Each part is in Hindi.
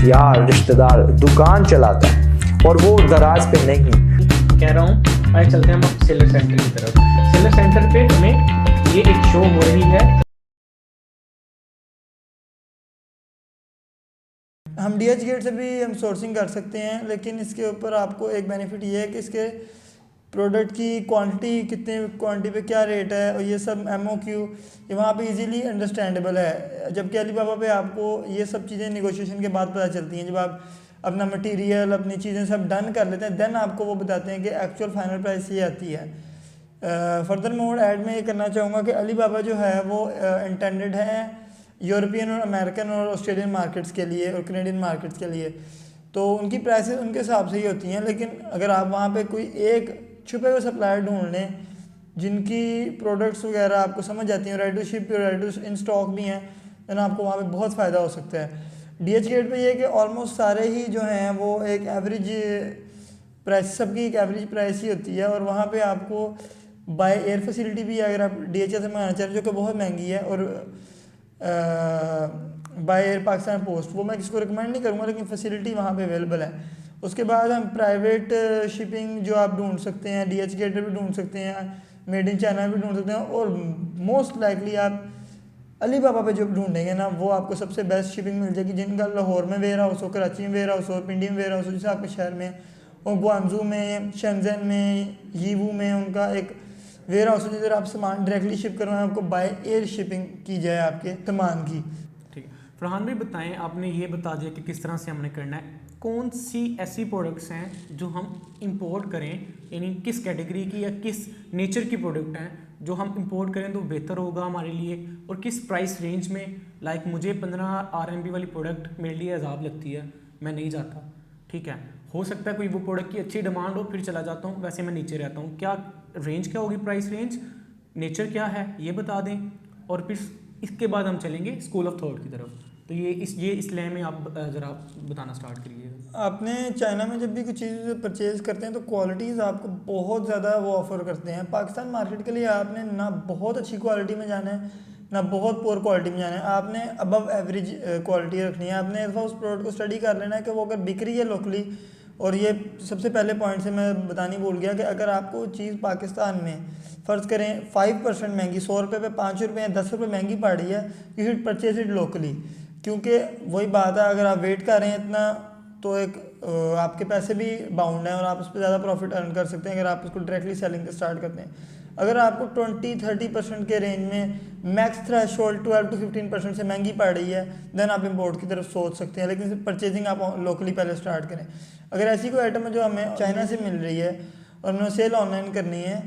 यार रिश्तेदार दुकान चलाता है और वो दराज पे नहीं। कह रहा हूँ आइए चलते हैं हम अब सेलर सेंटर की तरफ। सेलर सेंटर पे हमें ये एक शो हो रही है। हम डीएच गेट से भी हम सोर्सिंग कर सकते हैं, लेकिन इसके ऊपर आपको एक बेनिफिट ये है कि इसके प्रोडक्ट की क्वांटिटी, कितने क्वांटिटी पे क्या रेट है और ये सब एमओक्यू ये वहाँ पे इजीली अंडरस्टैंडेबल है। जबकि अलीबाबा पे आपको ये सब चीज़ें नेगोशिएशन के बाद पता चलती हैं। जब आप अपना मटेरियल अपनी चीज़ें सब डन कर लेते हैं, देन आपको वो बताते हैं कि एक्चुअल फाइनल प्राइस ये आती है। फर्दर मोड ऐड में ये करना चाहूँगा कि अलीबाबा जो है वो इंटेंडेड है यूरोपियन और अमेरिकन और ऑस्ट्रेलियन मार्केट्स के लिए और कनेडियन मार्केट्स के लिए, तो उनकी प्राइसेस उनके हिसाब से ही होती हैं। लेकिन अगर आप वहाँ पे कोई एक छुपे हुए सप्लायर ढूंढ लें जिनकी प्रोडक्ट्स वगैरह आपको समझ आती हैं, ready to ship ready to in stock भी हैं, देन आपको वहाँ पे बहुत फ़ायदा हो सकता है। डीएच गेट पे ये है कि ऑलमोस्ट सारे ही जो हैं वो एक एवरेज प्राइस, सबकी एक एवरेज प्राइस ही होती है। और वहाँ पे आपको बाय एयर फैसिलिटी भी अगर आप डीएचएल से मंगाना चाह रहे हैं, जो कि बहुत महंगी है, और बाय एयर पाकिस्तान पोस्ट, वो मैं किसी को रिकमेंड नहीं करूँगा, लेकिन फैसिलिटी वहाँ पे अवेलेबल है। उसके बाद हम प्राइवेट शिपिंग जो आप ढूंढ सकते हैं, डीएच गेट पे भी ढूंढ सकते हैं, मेड इन चाइना भी ढूंढ सकते हैं, और मोस्ट लाइकली आप अलीबाबा पे जो ढूंढेंगे ना, वो आपको सबसे बेस्ट शिपिंग मिल जाएगी। जिनका लाहौर में वेयर हाउस हो, कराची में वेयर हाउस हो, पिंडी में वेयर हाउस हो, जैसे आपके शहर में, और ग्वांगजू में, शेंजन में, यीवू में उनका एक वेयर हाउस है जिधर आप सामान डायरेक्टली शिप करवाएं, आपको बाय एयर शिपिंग की जाए आपके सामान की। ठीक है फरहान भाई, बताएं, आपने ये बता दिया कि किस तरह से हमने करना है। कौन सी ऐसी प्रोडक्ट्स हैं जो हम इंपोर्ट करें, यानी किस कैटेगरी की या किस नेचर की प्रोडक्ट हैं जो हम इंपोर्ट करें तो बेहतर होगा हमारे लिए, और किस प्राइस रेंज में। लाइक मुझे 15 RMB वाली प्रोडक्ट मेरे लिए अजाब लगती है, मैं नहीं जाता। ठीक है, हो सकता है कोई वो प्रोडक्ट की अच्छी डिमांड हो, फिर चला जाता हूँ, वैसे मैं नीचे रहता हूँ। क्या रेंज क्या होगी, प्राइस रेंज, नेचर क्या है, ये बता दें। और फिर इसके बाद हम चलेंगे स्कूल ऑफ थॉट की तरफ। तो ये इस लय में आप ज़रा बताना स्टार्ट करिए। आपने चाइना में जब भी कुछ चीज़ परचेज़ करते हैं तो क्वालिटीज़ आपको बहुत ज़्यादा वो ऑफ़र करते हैं। पाकिस्तान मार्केट के लिए आपने ना बहुत अच्छी क्वालिटी में जाना है, ना बहुत पुअर क्वालिटी में जाना है, आपने अबव एवरेज क्वालिटी रखनी है। आपने एक दफ़ा उस प्रोडक्ट को स्टडी कर लेना है कि वो अगर बिक रही है लोकली। और ये सबसे पहले पॉइंट से मैं बतानी भूल गया कि अगर आपको चीज़ पाकिस्तान में फ़र्ज़ करें 5% महंगी, 100 रुपये पे 5 रुपये या 10 रुपये महंगी पड़ रही है, you should purchase it locally. क्योंकि वही बात है, अगर आप वेट कर रहे हैं इतना, तो एक आपके पैसे भी बाउंड हैं और आप उस पर ज़्यादा प्रॉफिट अर्न कर सकते हैं अगर आप उसको डायरेक्टली सेलिंग स्टार्ट करते हैं। अगर आपको 20-30% के रेंज में मैक्स थ्रेशोल्ड 12 to 15% से महंगी पड़ रही है, देन आप इंपोर्ट की तरफ सोच सकते हैं। लेकिन परचेजिंग आप लोकली पहले स्टार्ट करें। अगर ऐसी कोई आइटम है जो हमें चाइना से मिल रही है और हमें सेल ऑनलाइन करनी है,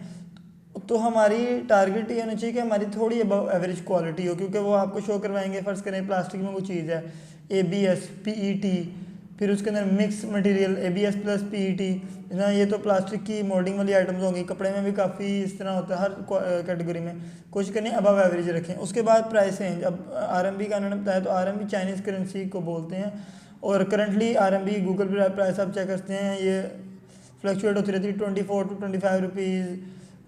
तो हमारी टारगेट ये होनी चाहिए कि हमारी थोड़ी अबव एवरेज क्वालिटी हो, क्योंकि वो आपको शो करवाएंगे। फ़र्ज़ करें प्लास्टिक में कोई चीज़ है, ABS PET, फिर उसके अंदर mix material ABS plus PET ना, ये तो प्लास्टिक की मोल्डिंग वाली आइटम्स होंगी। कपड़े में भी काफ़ी इस तरह होता है, हर कैटेगरी में कोशिश करें अबव एवरेज रखें। उसके बाद प्राइस रेंज, अब RMB का उन्होंने बताया, तो RMB चाइनीज़ करेंसी को बोलते हैं, और करंटली RMB गूगल पर प्राइस आप चेक करते हैं, ये फ्लक्चुएट होती रहती है 24 to 25 रुपीज़,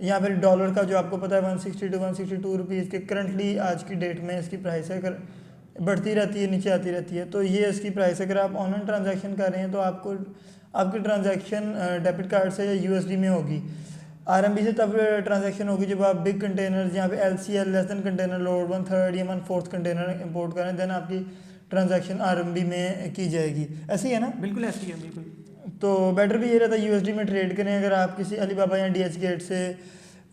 या फिर डॉलर का जो आपको पता है 160 to 162 रुपीज़ के करंटली आज की डेट में इसकी प्राइस है। अगर बढ़ती रहती है, नीचे आती रहती है, तो ये इसकी प्राइस है। अगर आप ऑनलाइन ट्रांजैक्शन कर रहे हैं तो आपको आपकी ट्रांजैक्शन डेबिट कार्ड से या USD में होगी। RMB से तब ट्रांजैक्शन होगी जब आप बिग कंटेनर, यहाँ पे LCL less than container load 1/3 या 1/4 कंटेनर इंपोर्ट करें, देन आपकी ट्रांजैक्शन RMB में की जाएगी। ऐसी है ना? बिल्कुल ऐसी है, बिल्कुल। तो बेटर भी ये रहता है USD में ट्रेड करें अगर आप किसी अलीबाबा या DH गेट से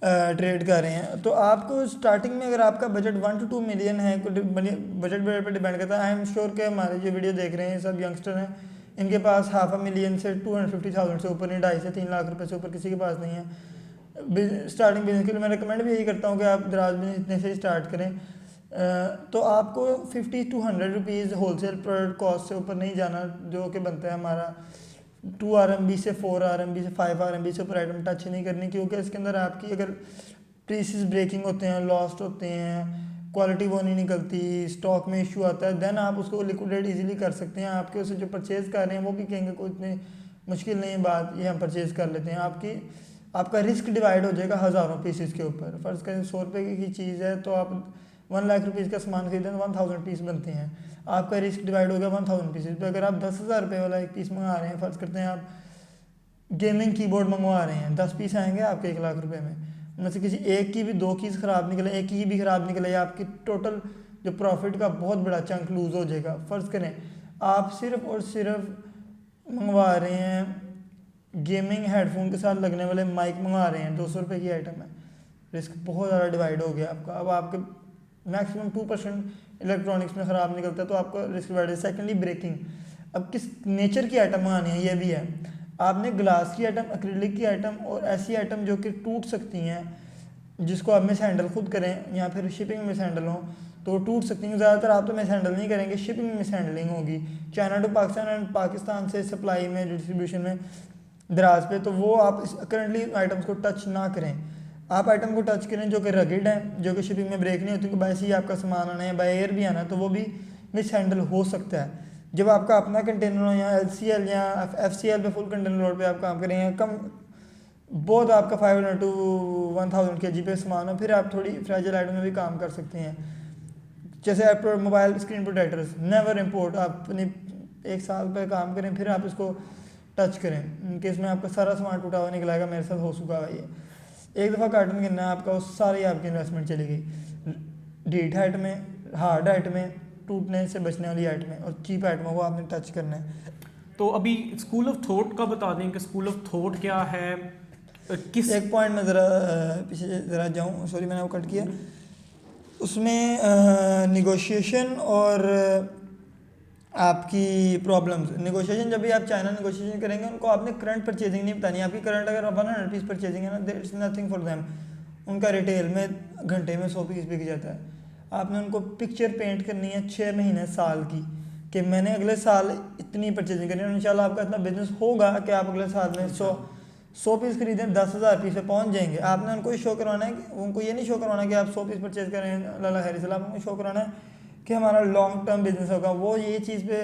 ट्रेड कर रहे हैं। तो आपको स्टार्टिंग में अगर आपका बजट 1 to 2 मिलियन है, बजट पर डिपेंड करता है। आई एम श्योर कि हमारे जो वीडियो देख रहे हैं सब यंगस्टर हैं, इनके पास $500,000 से 250,000 से ऊपर नहीं, 2.5 से 3 लाख रुपए से ऊपर किसी के पास नहीं है। स्टार्टिंग बिजनेस के लिए मैं रिकमेंड भी यही करता हूँ कि आप दराज बिजनेस इतने से ही स्टार्ट करें। तो आपको 50 to 100 rupees wholesale product cost से ऊपर नहीं जाना, जो कि बनता है हमारा 2 RMB से 4 RMB से 5 RMB से ऊपर आइटम टच नहीं करनी। क्योंकि इसके अंदर आपकी अगर पीसेस ब्रेकिंग होते हैं, लॉस्ट होते हैं, क्वालिटी वो नहीं निकलती, स्टॉक में इशू आता है, देन आप उसको लिक्विडेट इजीली कर सकते हैं। आपके उससे जो परचेज़ कर रहे हैं वो भी कहेंगे कोई इतनी मुश्किल नहीं है बात, ये हम परचेज़ कर लेते हैं। आपका रिस्क डिवाइड हो जाएगा हज़ारों पीसेस के ऊपर। फ़र्ज़ करें 100 रुपये की चीज़ है तो आप ₹1,00,000 का सामान खरीदें तो 1000 पीस बनते हैं। आपका रिस्क डिवाइड हो गया 1000 पीसेज पे। अगर आप 10,000 रुपये वाला एक पीस मंगा रहे हैं, फ़र्ज़ करते हैं आप गेमिंग कीबोर्ड मंगवा रहे हैं, 10 पीस आएंगे आपके 1,00,000 रुपये में, उनमें से किसी एक की भी 2 चीज़ ख़राब निकले, एक की भी ख़राब निकले, या आपकी टोटल जो प्रॉफिट का बहुत बड़ा चंक लूज़ हो जाएगा। फ़र्ज़ करें आप सिर्फ और सिर्फ मंगवा रहे हैं गेमिंग हेडफोन के साथ लगने वाले माइक मंगवा रहे हैं, 200 रुपये की आइटम है, रिस्क बहुत ज़्यादा डिवाइड हो गया आपका। अब आपके मैक्सिमम 2% इलेक्ट्रॉनिक्स में ख़राब निकलता है तो आपका रिस्क डिवाइड है। सेकेंडली ब्रेकिंग, अब किस नेचर की आइटम मंगानी है ये भी है। आपने ग्लास की आइटम, एक्रिलिक की आइटम और ऐसी आइटम जो कि टूट सकती हैं, जिसको आप मिस हैंडल खुद करें या फिर शिपिंग मिस हैंडल हो तो टूट सकती हैं। ज़्यादातर आप तो मिस हैंडल नहीं करेंगे, शिपिंग मिस हैंडलिंग होगी China to Pakistan and Pakistan से सप्लाई में, डिस्ट्रीब्यूशन में दराज पे, तो वो आप करंटली आइटम्स को टच ना करें। आप आइटम को टच करें जो कि रगिड है, जो कि शिपिंग में ब्रेक नहीं होती, क्योंकि बाय सी आपका सामान आना है, बाय एयर भी आना है, तो वो भी मिस हैंडल हो सकता है। जब आपका अपना कंटेनर हो या LCL या FCL पे फुल कंटेनर लोड पे आप काम करें या कम बहुत आपका 500 to 1000 kg पे सामान हो, फिर आप थोड़ी फ्रेजाइल आइटम में भी काम कर सकते हैं। जैसे आप mobile screen protectors, never import, आप अपने 1 साल पे काम करें फिर आप इसको टच करें, इनकेस में आपका सारा सामान टूटा हुआ निकलाएगा, मेरे साथ हो चुका है ये। एक दफ़ा कार्टन गिरना है आपका, उस सारी आपकी इन्वेस्टमेंट चली गई डीट हाइट में, हार्ड हाइट में, टूटने से बचने वाली आइटम में, और चीप आइटमों को आपने टच करना है। तो अभी स्कूल ऑफ थॉट का बता दें कि स्कूल ऑफ थॉट क्या है, किस एक पॉइंट में ज़रा पीछे ज़रा जाऊँ, सॉरी मैंने वो कट किया। उसमें निगोशिएशन और आपकी प्रॉब्लम्स, निगोशिएशन जब भी आप चाइना निगोशिएशन करेंगे उनको आपने करंट परचेजिंग नहीं बतानी। आपकी करंट अगर 100 पीस परचेजिंग है ना, that is nothing for them. उनका रिटेल में घंटे में 100 पीस बिक जाता है। आपने उनको पिक्चर पेंट करनी है 6 महीने साल की, कि मैंने अगले साल इतनी परचेजिंग करनी है, और इंशाल्लाह आपका इतना बिजनेस होगा कि आप अगले साल में 100 पीस खरीदें, 10,000 पीस पे पहुंच जाएंगे। आपने उनको ये शो करवाना है कि उनको ये नहीं शो करवाना कि आप 100 पीस परचेज करें अल्लाह खैर सलाम, उनको शो करवाना है कि हमारा लॉन्ग टर्म बिजनेस होगा। वो ये चीज़ पे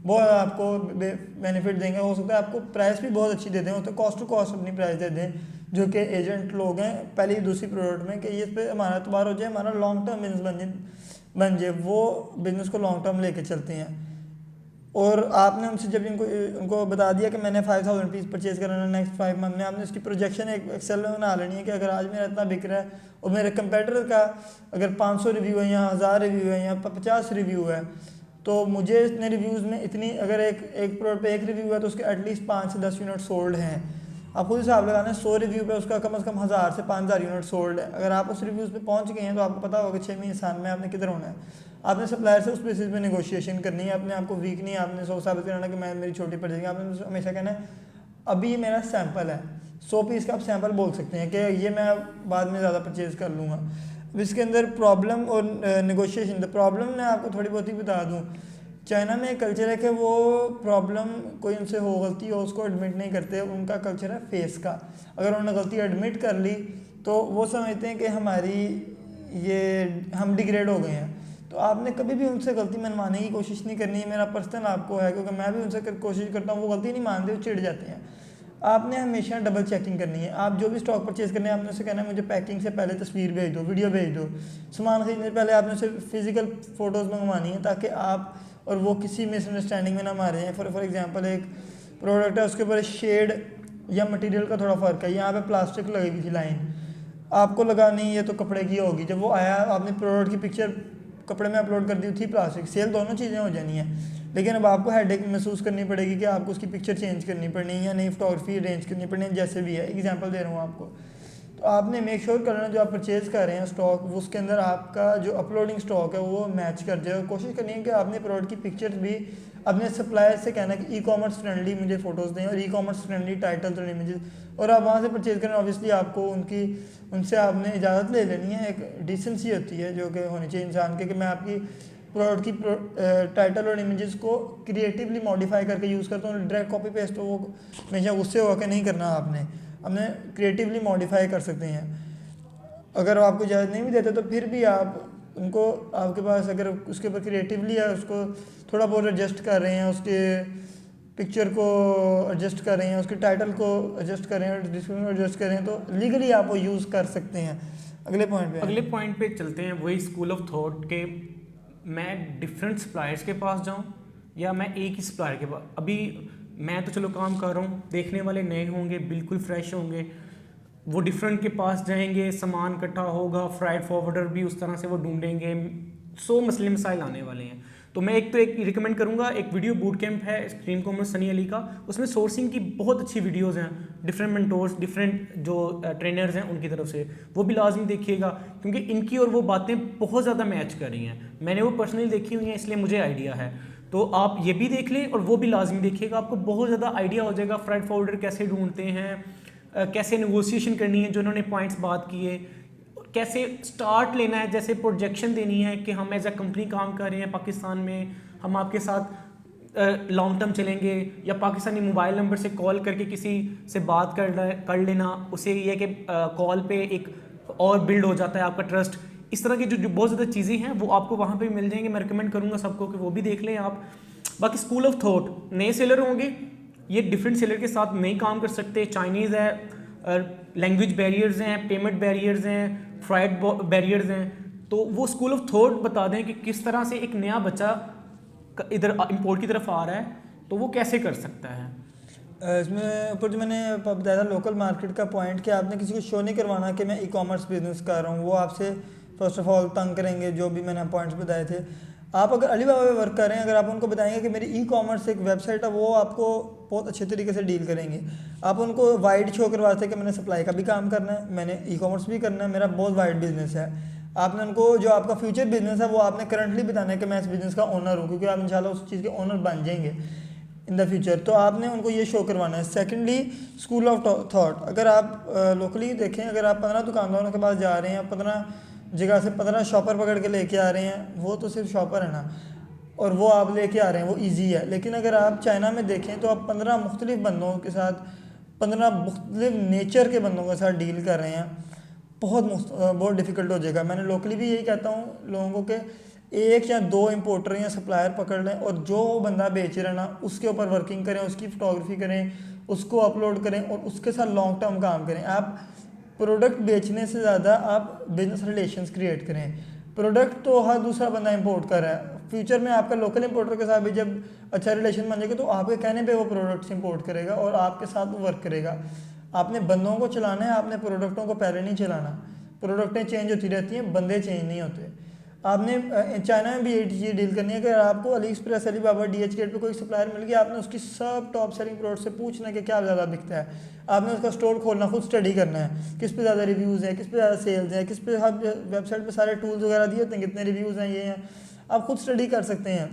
वो आपको बेनिफिट देंगे। हो सकता है आपको प्राइस भी बहुत अच्छी दे दें, तो कॉस्ट टू कॉस्ट अपनी प्राइस दे दें, जो कि एजेंट लोग हैं पहली दूसरी प्रोडक्ट में, कि इस पे हमारा एतबार हो जाए, हमारा लॉन्ग टर्म बिजनेस बन जाए। वो बिज़नेस को लॉन्ग टर्म लेके चलते हैं। और आपने उनसे जब उनको बता दिया कि मैंने 5000 पीस परचेज करना है नेक्स्ट 5 मंथ में, आपने उसकी प्रोजेक्शन एक एक्सेल में बना लेनी है कि अगर आज मेरा इतना बिक रहा है और मेरे कंपेटिटर का अगर 500 रिव्यू है या 1000 रिव्यू है या 50 रिव्यू है, तो मुझे इतने रिव्यूज़ में इतनी, अगर एक प्रोडक्ट पे 1 रिव्यू है तो उसके एटलीस्ट 5 से 10 यूनिट सोल्ड हैं। आप खुद हिसाब लगाना है, 100 रिव्यू पे उसका कम से कम 1000 से 5000 यूनिट सोल्ड है। अगर आप उस रिव्यूज़ पे पहुंच गए हैं तो आपको पता होगा 6 महीने साल में आपने किधर होना है। आपने सप्लायर से उस बेसिस पे नेगोशिएशन करनी है, अपने आपको वीक नहीं, आपने 100 साबित करना कि मैं मेरी छोटी पड़ जाएगी। आपने हमेशा कहना है अभी मेरा सैंपल है, 100 पीस का आप सैंपल बोल सकते हैं कि ये मैं बाद में ज़्यादा परचेज़ कर लूँगा। अब इसके अंदर प्रॉब्लम और नेगोशिएशन, द प्रॉब्लम मैं आपको थोड़ी बहुत ही बता दूँ। चाइना में एक कल्चर है कि वो प्रॉब्लम कोई उनसे हो गलती हो उसको एडमिट नहीं करते, उनका कल्चर है फेस का। अगर उन्होंने गलती एडमिट कर ली तो वो समझते हैं कि हम डिग्रेड हो गए हैं। तो आपने कभी भी उनसे गलती मनवाने की कोशिश नहीं करनी है। मेरा पर्सनल आपको है, क्योंकि मैं भी उनसे कोशिश करता हूँ, वो गलती नहीं मानते, वो चिढ़ जाते हैं। आपने हमेशा डबल चेकिंग करनी है। आप जो भी स्टॉक परचेज करने हैं आपने उसे कहना है मुझे पैकिंग से पहले तस्वीर भेज दो, वीडियो भेज दो। सामान खरीदने से पहले आपने उसे फिजिकल फ़ोटोज़ मंगवानी है, ताकि आप और वो किसी मिसअंडरस्टैंडिंग में ना मारे हैं। फॉर एग्जांपल एक प्रोडक्ट है, उसके ऊपर शेड या मटेरियल का थोड़ा फ़र्क है, यहाँ पे प्लास्टिक लगी हुई थी लाइन, आपको लगा नहीं ये तो कपड़े की होगी। जब वो आया आपने प्रोडक्ट की पिक्चर कपड़े में अपलोड कर दी थी, प्लास्टिक सेल, दोनों चीज़ें हो जानी है। लेकिन अब आपको हेडेक महसूस करनी पड़ेगी कि आपको उसकी पिक्चर चेंज करनी पड़नी है या नई फोटोग्राफी अरेंज करनी पड़नी है, जैसे भी है। एग्जांपल दे रहा हूँ आपको। तो आपने मेक श्योर करना जो आप परचेज़ कर रहे हैं स्टॉक, उसके अंदर आपका जो अपलोडिंग स्टॉक है वो मैच कर जाए। कोशिश करनी है कि आपने प्रोडक्ट की पिक्चर्स भी अपने सप्लायर से कहना कि ई-कॉमर्स फ्रेंडली मुझे फ़ोटोज़ दें और ई-कॉमर्स फ्रेंडली टाइटल्स और इमेजेस, और आप वहाँ से परचेज़ करें। ऑब्वियसली आपको उनसे आपने इजाज़त ले लेनी है, एक डिसेंसी होती है जो कि होनी चाहिए इंसान के, कि मैं आपकी प्रोडक्ट की टाइटल और इमेजेस को क्रिएटिवली मॉडिफाई करके यूज़ करता हूँ। डायरेक्ट कॉपी पेस्ट तो वो हमेशा गुस्से होकर नहीं करना, आपने क्रिएटिवली मॉडिफाई कर सकते हैं। अगर आपको इजाज़त नहीं भी देते तो फिर भी आप उनको, आपके पास अगर उसके ऊपर क्रिएटिवली है, उसको थोड़ा बहुत एडजस्ट कर रहे हैं, उसके पिक्चर को एडजस्ट कर रहे हैं, उसके टाइटल को एडजस्ट कर रहे हैं, डिस्क्रिप्शन को एडजस्ट कर रहे हैं, तो लीगली आप वो यूज़ कर सकते हैं। अगले पॉइंट पे आएं। अगले पॉइंट पे चलते हैं, वही स्कूल ऑफ थॉट के मैं डिफरेंट सप्लायर्स के पास जाऊं या मैं एक ही सप्लायर के पास। अभी मैं तो चलो काम कर रहा हूँ, देखने वाले नए होंगे, बिल्कुल फ्रेश होंगे, वो डिफरेंट के पास जाएंगे, सामान इकट्ठा होगा, फ्राइड फॉरवर्डर भी उस तरह से वो ढूंढेंगे, 100 मसले मसाइल आने वाले हैं। तो मैं एक रिकमेंड करूंगा, एक वीडियो बूट कैंप है स्ट्रीम कॉमर्स सनी अली का, उसमें सोर्सिंग की बहुत अच्छी वीडियोस हैं, डिफरेंट मेंटोर्स, डिफरेंट जो ट्रेनर्स हैं उनकी तरफ से, वो भी लाजमी देखिएगा, क्योंकि इनकी और वो बातें बहुत ज़्यादा मैच कर रही हैं। मैंने वो पर्सनली देखी हुई हैं, इसलिए मुझे आइडिया है। तो आप ये भी देख लें और वो भी लाजमी देखिएगा, आपको बहुत ज़्यादा आइडिया हो जाएगा फ्राइड फॉरवर्डर कैसे ढूंढते हैं, कैसे नेगोशिएशन करनी है, जो उन्होंने पॉइंट्स बात किए, कैसे स्टार्ट लेना है, जैसे प्रोजेक्शन देनी है कि हम एज अ कंपनी काम कर रहे हैं पाकिस्तान में, हम आपके साथ लॉन्ग टर्म चलेंगे, या पाकिस्तानी मोबाइल नंबर से कॉल करके किसी से बात कर लेना, उसे ये कि कॉल पे एक और बिल्ड हो जाता है आपका ट्रस्ट। इस तरह की जो बहुत ज़्यादा चीज़ें हैं वो आपको वहाँ पे मिल जाएंगे। मैं रिकमेंड करूँगा सबको कि वो भी देख लें आप। बाकी स्कूल ऑफ थॉट, नए सेलर होंगे, ये डिफरेंट सेलर के साथ नहीं काम कर सकते, चाइनीज़ है, लैंग्वेज बैरियर्स हैं, पेमेंट बैरियर्स हैं, फ्राइड बैरियर्स हैं। तो वो स्कूल ऑफ थॉट बता दें कि किस तरह से एक नया बच्चा इधर इंपोर्ट की तरफ आ रहा है तो वो कैसे कर सकता है। इसमें ऊपर जो मैंने बताया था लोकल मार्केट का पॉइंट, कि आपने किसी को शो नहीं करवाना कि मैं ई कॉमर्स बिजनेस कर रहा हूँ, वो आपसे फर्स्ट ऑफ ऑल तंग करेंगे। जो भी मैंने पॉइंट्स बताए थे, आप अगर अलीबाबा पे वर्क कर रहे हैं, अगर आप उनको बताएंगे कि मेरी ई कॉमर्स एक वेबसाइट है, वो आपको बहुत अच्छे तरीके से डील करेंगे। आप उनको वाइड शो करवाते हैं कि मैंने सप्लाई का भी काम करना है, मैंने ई कॉमर्स भी करना है, मेरा बहुत वाइड बिजनेस है। आपने उनको जो आपका फ्यूचर बिजनेस है वो आपने करंटली बताना है कि मैं इस बिज़नेस का ओनर हूँ, क्योंकि आप इंशाल्लाह उस चीज़ के ओनर बन जाएंगे इन द फ्यूचर। तो आपने उनको ये शो करवाना है। सेकेंडली, स्कूल ऑफ थॉट, अगर आप लोकली देखें, अगर आप 15 दुकानदारों के पास जा रहे हैं, 15 जगह से 15 शॉपर पकड़ के लेके आ रहे हैं, वो तो सिर्फ शॉपर है ना, और वो आप लेके आ रहे हैं, वो ईजी है। लेकिन अगर आप चाइना में देखें तो आप 15 मुख्तलिफ बंदों के साथ, 15 मुख्तलिफ नेचर के बंदों के साथ डील कर रहे हैं, बहुत डिफ़िकल्ट हो जाएगा। मैंने लोकली भी यही कहता हूँ लोगों को कि एक या दो इंपोर्टर या सप्लायर पकड़ लें, और जो बंदा बेच रहा है ना उसके ऊपर वर्किंग करें, उसकी फोटोग्राफी करें, उसको अपलोड करें और उसके साथ लॉन्ग टर्म काम करें। आप प्रोडक्ट बेचने से ज़्यादा आप बिजनेस रिलेशंस क्रिएट करें। प्रोडक्ट तो हर दूसरा बंदा इंपोर्ट कर रहा है, फ्यूचर में आपका लोकल इंपोर्टर के साथ भी जब अच्छा रिलेशन बन जाएगा तो आपके कहने पे वो प्रोडक्ट्स इंपोर्ट करेगा और आपके साथ वो वर्क करेगा। आपने बंदों को चलाना है, आपने प्रोडक्टों को पहले नहीं चलाना। प्रोडक्टें चेंज होती रहती हैं, बंदे चेंज नहीं होते। आपने चाइना में भी ये चीज़ डील करनी है कि आपको अली एक्सप्रेस, अलीबाबा, DHgate पे कोई सप्लायर मिल गया, आपने उसकी सब टॉप सेलिंग प्रोडक्ट से पूछना है कि क्या ज़्यादा बिकता है। आपने उसका स्टोर खोलना, खुद स्टडी करना है, किस पे ज़्यादा रिव्यूज़ हैं, किस पे ज़्यादा सेल्स हैं, किस पे हर वेबसाइट पे सारे टूल्स वगैरह दिए होते हैं, कितने रिव्यूज़ हैं, ये हैं। आप खुद स्टडी कर सकते हैं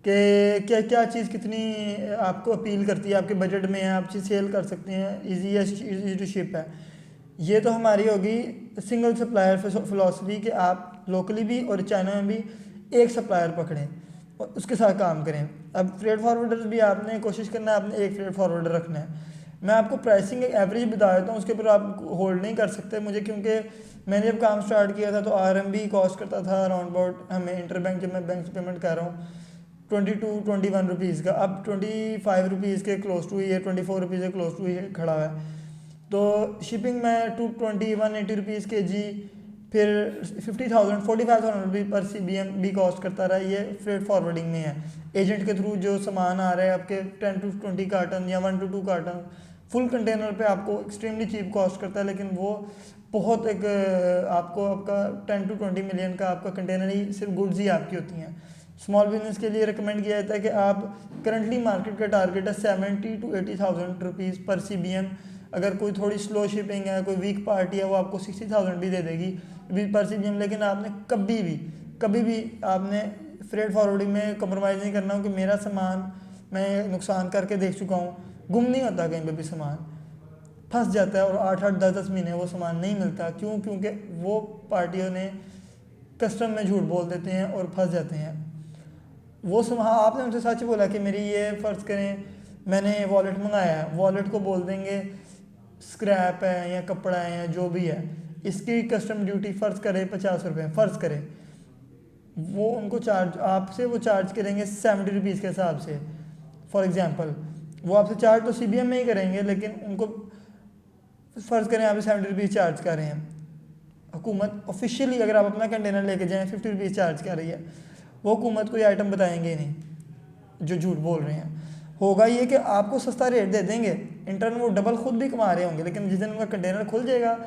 कि क्या क्या चीज़ कितनी आपको अपील करती है, आपके बजट में है, आप चीज़ सेल कर सकते हैं, ईजी टू शिप है। ये तो हमारी होगी सिंगल सप्लायर फिलॉसफी कि आप लोकली भी और चाइना में भी एक सप्लायर पकड़ें और उसके साथ काम करें। अब फ्रेट फॉरवर्डर भी आपने कोशिश करना है, आपने एक फ्रेट फॉरवर्डर रखना है। मैं आपको प्राइसिंग एक एवरेज बता देता हूँ, उसके ऊपर आप होल्ड नहीं कर सकते मुझे, क्योंकि मैंने जब काम स्टार्ट किया था तो RMB कॉस्ट करता था अराउंड अबाउट, हमें इंटरबैंक, जब मैं बैंक से पेमेंट कर रहा हूँ, 22-21 रुपीज़ का, अब 25 रुपीज़ के क्लोज टू ही है, 24 रुपीज़ के क्लोज टू ही खड़ा हुआ है। तो शिपिंग में 220-180 रुपीज़ kg, फिर 45,000 रुपीज़ पर CBM भी कॉस्ट करता रहा। ये फ्रेट फॉरवर्डिंग में है। एजेंट के थ्रू जो सामान आ रहा है आपके 10 to 20 कार्टन या 1 to 2 कार्टन फुल कंटेनर पे आपको एक्सट्रीमली चीप कॉस्ट करता है, लेकिन वो बहुत एक आपको आपका 10 to 20 मिलियन का आपका कंटेनर ही, सिर्फ गुड्स ही आपकी होती हैं। स्मॉल बिजनेस के लिए रिकमेंड किया जाता है कि आप करंटली मार्केट का टारगेट है 70,000 to 80,000 रुपीज़ पर CBM। अगर कोई थोड़ी स्लो शिपिंग है, कोई वीक पार्टी है, वो आपको 60,000 भी दे देगी पर CBM। लेकिन आपने कभी भी आपने फ्रेट फॉरवर्डिंग में कम्प्रोमाइज़ नहीं करना हो कि मेरा सामान, मैं नुकसान करके देख चुका हूँ, गुम नहीं होता कहीं पे भी, सामान फंस जाता है और 8-8, 10-10 महीने वो सामान नहीं मिलता। क्यों? क्योंकि वो पार्टियों ने कस्टम में झूठ बोल देते हैं और फंस जाते हैं। वो सामान आपने उनसे सच बोला कि मेरी ये फ़र्ज़ करें मैंने वॉलेट मंगाया है, वॉलेट को बोल देंगे स्क्रैप है या कपड़ा है या जो भी है, इसकी कस्टम ड्यूटी फ़र्ज़ करें 50 रुपये, फ़र्ज़ करें, वो उनको चार्ज, आपसे वो चार्ज करेंगे 70 रुपीज़ के हिसाब से फॉर एग्ज़ाम्पल। वो आपसे चार्ज तो CBM में ही करेंगे, लेकिन उनको फ़र्ज़ करें आप 70 रुपीज़ चार्ज कर रहे हैं, हुकूमत ऑफिशियली अगर आप अपना कंटेनर लेके जाएँ 50 रुपीज़ चार्ज कर रही है, वो हुकूमत कोई आइटम बताएंगे ही नहीं जो झूठ बोल रहे हैं। होगा ये कि आपको सस्ता रेट दे देंगे, इंटरन वो डबल खुद भी कमा रहे होंगे, लेकिन जिस दिन उनका कंटेनर खुल जाएगा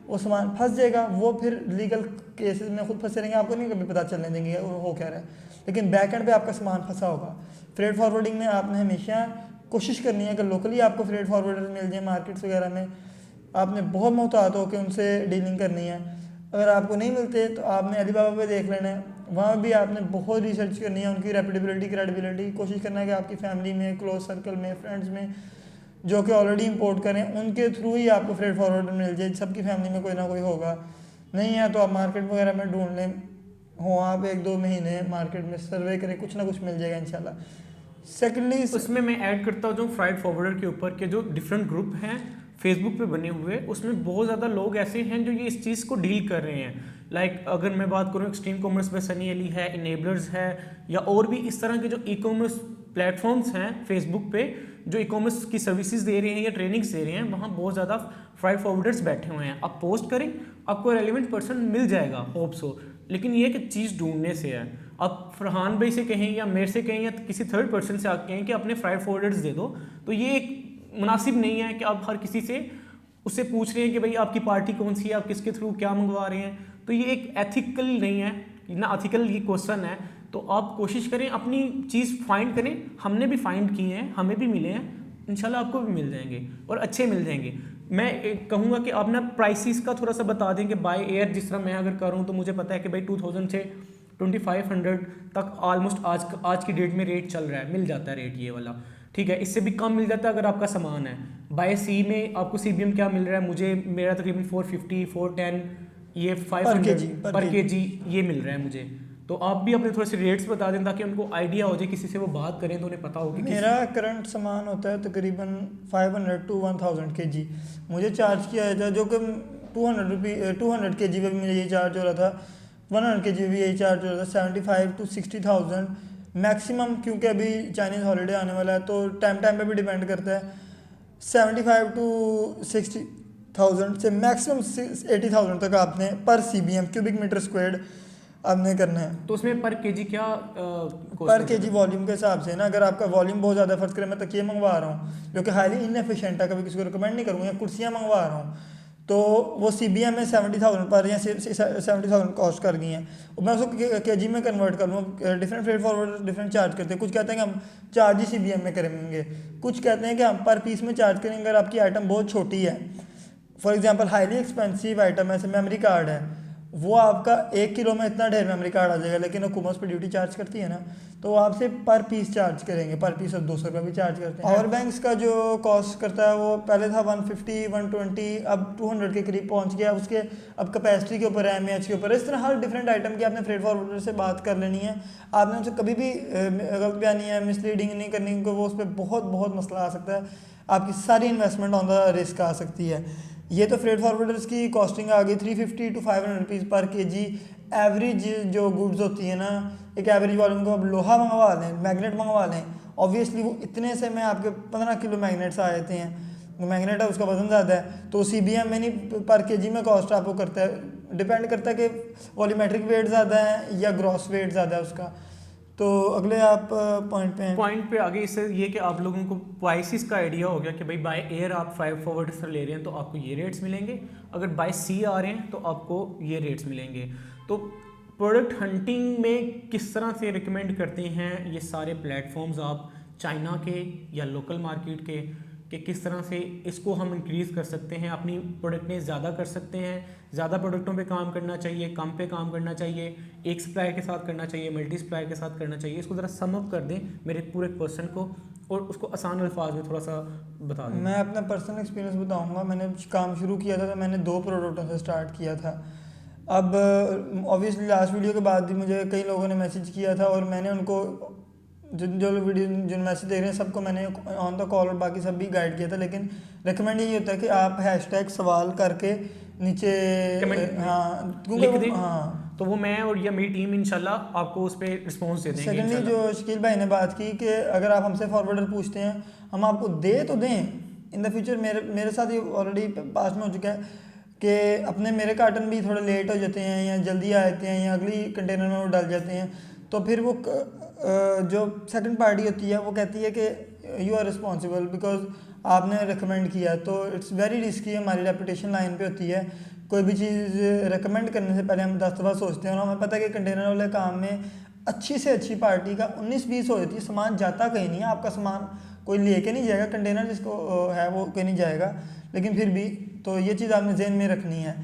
वो सामान फंस जाएगा, वो फिर लीगल केसेस में खुद फंसे रहेंगे, आपको नहीं कभी पता चलने देंगे वो हो क्या रहा है, लेकिन बैक एंड पे आपका सामान फंसा होगा। फ्रेट फॉरवर्डिंग में आपने हमेशा कोशिश करनी है कि लोकली आपको फ्रेट फॉरवर्डर मिल जाए, मार्केट्स वगैरह में आपने बहुत मोहतात हो के उनसे डीलिंग करनी है। अगर आपको नहीं मिलते तो आपने अलीबाबा पे देख लेना है, वहाँ भी आपने बहुत रिसर्च करनी है, उनकी रेपुटेबिलिटी क्रेडिबिलिटी, कोशिश करना है कि आपकी फैमिली में, क्लोज सर्कल में, फ्रेंड्स में जो कि ऑलरेडी इंपोर्ट करें उनके थ्रू ही आपको फ्रेट फॉरवर्डर मिल जाए। सबकी फैमिली में कोई ना कोई होगा, नहीं है तो आप मार्केट वगैरह में ढूंढ लें, हो आप 1-2 महीने मार्केट में सर्वे करें, कुछ ना कुछ मिल जाएगा इंशाल्लाह। सेकेंडली उसमें मैं ऐड करता हूँ जो फ्राइट फॉरवर्डर के ऊपर के जो डिफरेंट ग्रुप हैं फेसबुक पे बने हुए, उसमें बहुत ज़्यादा लोग ऐसे हैं जो ये इस चीज़ को डील कर रहे हैं। लाइक अगर मैं बात करूँ एक्सट्रीम कॉमर्स में सनी अली है, इनेबलर्स है, या और भी इस तरह के जो ई कॉमर्स प्लेटफॉर्म्स हैं फेसबुक पे जो ई कॉमर्स की सर्विसेज दे रहे हैं या ट्रेनिंग्स दे रहे हैं, वहाँ बहुत ज़्यादा फ्राइट फॉरवर्डर्स बैठे हुए हैं। आप पोस्ट करें, आपको रेलिवेंट पर्सन मिल जाएगा, होप्स हो, लेकिन ये कि चीज़ ढूंढने से है। आप फरहान भाई से कहें या मेरे से कहें या किसी थर्ड पर्सन से आके कहें कि अपने फ्राइट फॉरवर्डर्स दे दो, तो ये एक मुनासिब नहीं है कि आप हर किसी से उससे पूछ रहे हैं कि भाई आपकी पार्टी कौन सी है, आप किसके थ्रू क्या मंगवा रहे हैं, तो ये एक एथिकल नहीं है ना, एथिकल ये क्वेश्चन है। तो आप कोशिश करें अपनी चीज़ फाइंड करें, हमने भी फाइंड किए हैं, हमें भी मिले हैं, इंशाल्लाह आपको भी मिल जाएंगे और अच्छे मिल जाएंगे। मैं कहूँगा कि आप ना प्राइसिस का थोड़ा सा बता दें कि बाय एयर जिस तरह मैं अगर करूँ तो मुझे पता है कि भाई 2000 से 2500 तक ऑलमोस्ट आज की डेट में रेट चल रहा है, मिल जाता है रेट ये वाला, ठीक है। इससे भी कम मिल जाता है अगर आपका सामान है। बाय सी में आपको CBM क्या मिल रहा है, मुझे मेरा तकरीबन 450, 410, ये 500 पर केजी ये मिल रहा है मुझे। तो आप भी अपने थोड़े से रेट्स बता दें ताकि उनको आइडिया हो जाए, किसी से वो बात करें तो उन्हें पता हो कि मेरा करंट सामान होता है तकरीबन 500 to 1000 kg मुझे चार्ज किया जाता है, जो कि 200 kg पे भी मुझे ये चार्ज हो रहा था, 100 kg पे भी यही चार्ज हो रहा था, 75 to 60,000 मैक्सिमम, क्योंकि अभी चाइनीज़ हॉलीडे आने वाला है तो टाइम पे भी डिपेंड करता है। 75 to 60,000 से मैक्सिमम 80,000 तक आपने पर CBM क्यूबिक मीटर स्क्वायर्ड आपने करना है। तो उसमें पर केजी क्या पर केजी वॉल्यूम के हिसाब से ना, अगर आपका वॉल्यूम बहुत ज़्यादा, फर्ज करें मैं तकिए मंगवा रहा हूँ जो कि हाईली इनएफिशिएंट है, कभी किसी को रिकमेंड नहीं करूँगा, या कुर्सियाँ मंगवा रहा हूँ, तो वो CBM में 70,000 पर या 70,000 कॉस्ट कर गई हैं, और मैं उसको केजी में कन्वर्ट कर लूँ। Different freight forward different charge करते हैं, कुछ कहते हैं कि हम चार्ज ही CBM में करेंगे, कुछ कहते हैं कि हम पर पीस में चार्ज करेंगे अगर आपकी आइटम बहुत छोटी है। For example highly expensive item ऐसे मेमोरी कार्ड है, वो आपका 1 किलो में इतना ढेर मेमोरी कार्ड आ जाएगा, लेकिन हुकूमत पे ड्यूटी चार्ज करती है ना, तो वो आपसे पर पीस चार्ज करेंगे, पर पीस और 200 रुपये भी चार्ज करते हैं। पावर बैंक्स का जो कॉस्ट करता है वो पहले था 150, 120, अब 200 के करीब पहुंच गया। उसके अब कैपेसिटी के ऊपर है, MAH के ऊपर, इस तरह हर डिफरेंट आइटम की आपने फ्रेट फॉरवर्डर से बात कर लेनी है। आपने उनसे कभी भी गलत बयानी है, मिसलीडिंग नहीं करनी, क्योंकि वो उस पर बहुत मसला आ सकता है, आपकी सारी इन्वेस्टमेंट ऑन द रिस्क आ सकती है। ये तो फ्रेट फॉरवर्डर्स की कॉस्टिंग आ गई 350 to 500 रुपीज़ पर केजी। एवरेज जो गुड्स होती है ना, एक एवरेज वॉल्यूम को आप लोहा मंगवा लें, मैग्नेट मंगवा लें, ऑब्वियसली वो इतने से में आपके 15 किलो मैग्नेट्स आ जाते हैं, मैग्नेट है उसका वजन ज़्यादा है, तो CBM में नहीं पर केजी में कॉस्ट आपको करता है, डिपेंड करता है कि वॉल्यूमेट्रिक वेट ज़्यादा है या ग्रॉस वेट ज़्यादा है उसका। तो अगले आप पॉइंट पे आगे इससे ये कि आप लोगों को प्राइसिस का आइडिया हो गया कि भाई बाय एयर आप फ्राइट फॉरवर्ड से ले रहे हैं तो आपको ये रेट्स मिलेंगे, अगर बाय सी आ रहे हैं तो आपको ये रेट्स मिलेंगे। तो प्रोडक्ट हंटिंग में किस तरह से रिकमेंड करते हैं ये सारे प्लेटफॉर्म्स आप चाइना के या लोकल मार्केट के, कि किस तरह से इसको हम इंक्रीज़ कर सकते हैं, अपनी प्रोडक्ट में ज़्यादा कर सकते हैं, ज़्यादा प्रोडक्टों पे काम करना चाहिए, कम पे काम करना चाहिए, एक सप्लायर के साथ करना चाहिए, मल्टी सप्लायर के साथ करना चाहिए, इसको ज़रा सम अप कर दें मेरे पूरे क्वेश्चन को और उसको आसान अल्फाज में थोड़ा सा बता दें। मैं अपना पर्सनल एक्सपीरियंस बताऊंगा। मैंने काम शुरू किया था तो मैंने 2 प्रोडक्टों से स्टार्ट किया था। अब ऑब्वियसली लास्ट वीडियो के बाद भी मुझे कई लोगों ने मैसेज किया था और मैंने उनको जो वीडियो जो मैसेज दे रहे हैं सबको मैंने ऑन द कॉल और बाकी सब भी गाइड किया था, लेकिन रिकमेंड यही होता है कि आप हैशटैग सवाल करके नीचे लिख दें, हाँ, तो वो मैं और या मेरी टीम इंशाल्लाह आपको उस पर रिस्पॉन्स दे देंगे। सेकेंडली जो शकील भाई ने बात की कि अगर आप हमसे फॉरवर्डर पूछते हैं हम आपको दे तो दें इन द फ्यूचर, मेरे साथ ये ऑलरेडी पास्ट में हो चुका है कि अपने मेरे कार्टन भी थोड़े लेट हो जाते हैं या जल्दी आ जाते हैं या अगली कंटेनर में वो डल जाते हैं, तो फिर वो जो सेकंड पार्टी होती है वो कहती है कि यू आर रिस्पॉन्सिबल बिकॉज आपने रिकमेंड किया। तो इट्स वेरी रिस्की, हमारी रेपुटेशन लाइन पे होती है। कोई भी चीज़ रिकमेंड करने से पहले हम 10 दफ़ा सोचते हैं, और हमें पता है कि कंटेनर वाले काम में अच्छी से अच्छी पार्टी का 19-20 हो जाती है, सामान जाता कहीं नहीं है, आपका सामान कोई लेके नहीं जाएगा, कंटेनर जिसको है वो कहीं नहीं जाएगा, लेकिन फिर भी तो ये चीज़ आपने जहन में रखनी है।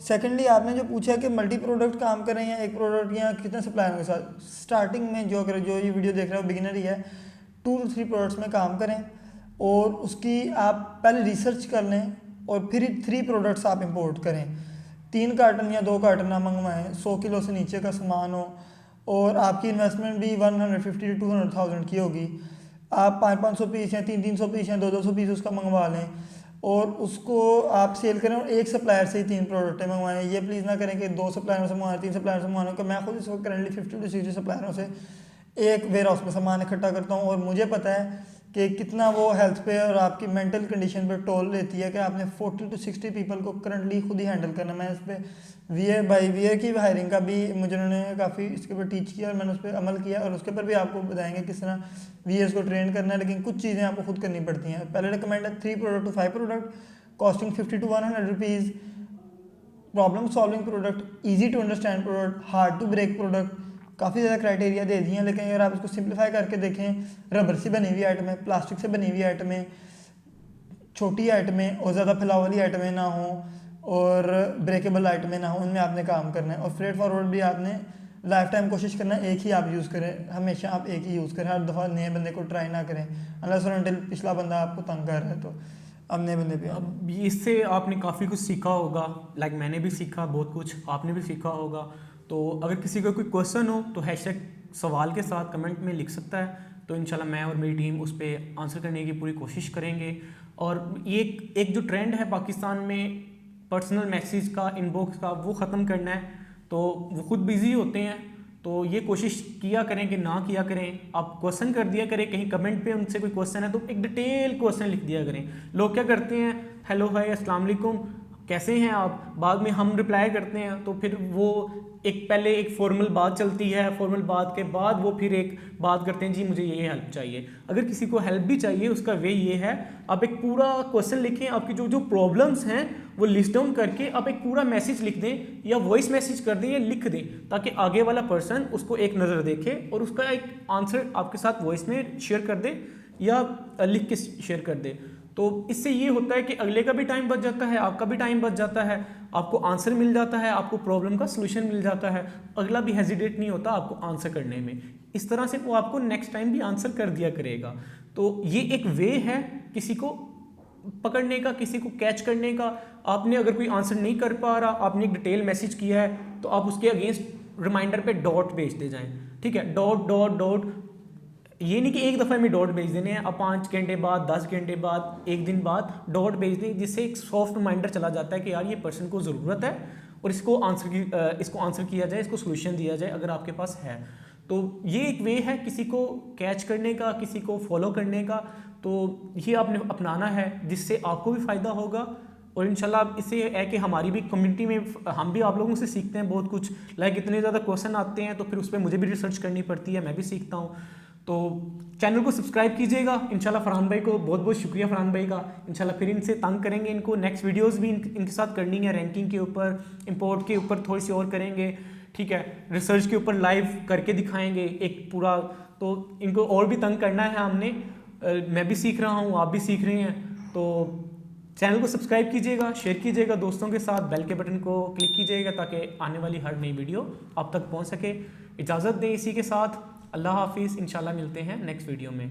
सेकेंडली आपने जो पूछा कि मल्टी प्रोडक्ट काम करें या एक प्रोडक्ट या कितने सप्लायरों के साथ, स्टार्टिंग में जो ये वीडियो देख रहे हो बिगिनर ही है, 2 to 3 प्रोडक्ट्स में काम करें और उसकी आप पहले रिसर्च कर लें और फिर 3 प्रोडक्ट्स आप इंपोर्ट करें। 3 कार्टन या 2 कार्टन ना मंगवाएं, 100 किलो से नीचे का सामान हो और आपकी इन्वेस्टमेंट भी 150 to 200,000 की होगी। आप 500 पीस या 300 पीस या 200 पीस उसका मंगवा लें और उसको आप सेल करें और एक सप्लायर से ही 3 प्रोडक्टें मंगवाएं। ये प्लीज़ ना करें कि 2 सप्लायरों से मंगवाएं, 3 सप्लायर से मंगवाने को। मैं खुद इस वक्त करंटली 50 to 60 सप्लायरों से एक वेयर हाउस में सामान इकट्ठा करता हूँ और मुझे पता है कि कितना वो हेल्थ पे और आपकी मेंटल कंडीशन पे टोल लेती है कि आपने 40 to 60 पीपल को करंटली खुद ही हैंडल करना। मैं इस पर वीयर की हायरिंग का भी मुझे उन्होंने काफ़ी इसके ऊपर टीच किया और मैंने उस पर अमल किया और उसके ऊपर भी आपको बताएंगे किस तरह वीयर्स को ट्रेन करना है। लेकिन कुछ चीज़ें आपको खुद करनी पड़ती हैं। पहले रिकमेंड है 3 product to 5 product, costing 50 to 100 rupees, problem solving product, easy to understand product, hard to break product. काफ़ी ज़्यादा क्राइटेरिया दे दिए हैं, लेकिन अगर आप इसको सिंप्लीफाई करके देखें, रबर से बनी हुई आइटमें, प्लास्टिक से बनी हुई आइटमें, छोटी आइटमें और ज़्यादा फैलाव वाली आइटमें ना हो और ब्रेकेबल आइटमें ना हो, उनमें आपने काम करना है। और फ्रेट फॉरवर्ड भी आपने लाइफ टाइम कोशिश करना है एक ही आप यूज़ करें, हमेशा आप एक ही यूज़ करें, हर दफ़ा नए बंदे को ट्राई ना करें अनलेस और अनटिल पिछला बंदा आपको तंग कर रहा है तो अब नए बंदे पे। अब इससे आपने काफ़ी कुछ सीखा होगा, लाइक मैंने भी सीखा बहुत कुछ, आपने भी सीखा होगा। तो अगर किसी का कोई क्वेश्चन हो तो हैशटैग सवाल के साथ कमेंट में लिख सकता है, तो इंशाल्लाह मैं और मेरी टीम उस पर आंसर करने की पूरी कोशिश करेंगे। और ये एक जो ट्रेंड है पाकिस्तान में पर्सनल मैसेज का, इनबॉक्स का, वो ख़त्म करना है। तो वो खुद बिज़ी होते हैं, तो ये कोशिश किया करें कि ना किया करें। आप क्वेश्चन कर दिया करें, कहीं कमेंट पे उनसे कोई क्वेश्चन है तो एक डिटेल क्वेश्चन लिख दिया करें। लोग क्या करते हैं, हेलो हाय अस्सलाम वालेकुम कैसे हैं आप, बाद में हम रिप्लाई करते हैं, तो फिर वो पहले एक फॉर्मल बात चलती है, फॉर्मल बात के बाद वो फिर एक बात करते हैं जी मुझे ये हेल्प चाहिए। अगर किसी को हेल्प भी चाहिए उसका वे ये है, आप एक पूरा क्वेश्चन लिखें, आपकी जो जो प्रॉब्लम्स हैं वो लिस्ट डाउन करके आप एक पूरा मैसेज लिख दें या वॉइस मैसेज कर दें या लिख दें, ताकि आगे वाला पर्सन उसको एक नज़र देखे और उसका एक आंसर आपके साथ वॉइस में शेयर कर दे या लिख के शेयर कर दे। तो इससे ये होता है कि अगले का भी टाइम बच जाता है, आपका भी टाइम बच जाता है, आपको आंसर मिल जाता है, आपको प्रॉब्लम का सलूशन मिल जाता है, अगला भी हेजिटेट नहीं होता आपको आंसर करने में। इस तरह से वो आपको नेक्स्ट टाइम भी आंसर कर दिया करेगा। तो ये एक वे है किसी को पकड़ने का, किसी को कैच करने का। आपने अगर कोई आंसर नहीं कर पा रहा, आपने एक डिटेल मैसेज किया है, तो आप उसके अगेंस्ट रिमाइंडर पे डॉट भेजते जाएं, ठीक है, डॉट डॉट डॉट। ये नहीं कि एक दफ़ा में डॉट भेज देने हैं, अब 5 घंटे बाद, 10 घंटे बाद, एक दिन बाद डॉट भेज दें, जिससे एक सॉफ्ट रिमाइंडर चला जाता है कि यार ये पर्सन को ज़रूरत है और इसको आंसर किया जाए, इसको सोल्यूशन दिया जाए अगर आपके पास है। तो ये एक वे है किसी को कैच करने का, किसी को फॉलो करने का। तो ये आपने अपनाना है जिससे आपको भी फ़ायदा होगा और इंशाल्लाह इससे है कि हमारी भी कम्युनिटी में हम भी आप लोगों से सीखते हैं बहुत कुछ। लाइक इतने ज़्यादा क्वेश्चन आते हैं तो फिर उस पर मुझे भी रिसर्च करनी पड़ती है, मैं भी सीखता हूँ। तो चैनल को सब्सक्राइब कीजिएगा। इंशाल्लाह फरहान भाई को बहुत बहुत शुक्रिया, फरहान भाई का। इंशाल्लाह फिर इनसे तंग करेंगे, इनको नेक्स्ट वीडियोस भी इनके साथ करनी है, रैंकिंग के ऊपर, इंपोर्ट के ऊपर थोड़ी सी और करेंगे, ठीक है, रिसर्च के ऊपर लाइव करके दिखाएंगे एक पूरा। तो इनको और भी तंग करना है हमने, मैं भी सीख रहा हूँ, आप भी सीख रहे हैं। तो चैनल को सब्सक्राइब कीजिएगा, शेयर कीजिएगा दोस्तों के साथ, बेल के बटन को क्लिक कीजिएगा ताकि आने वाली हर नई वीडियो आप तक पहुँच सके। इजाज़त दें इसी के साथ, अल्लाह हाफिज़। इंशाल्लाह मिलते हैं नेक्स्ट वीडियो में।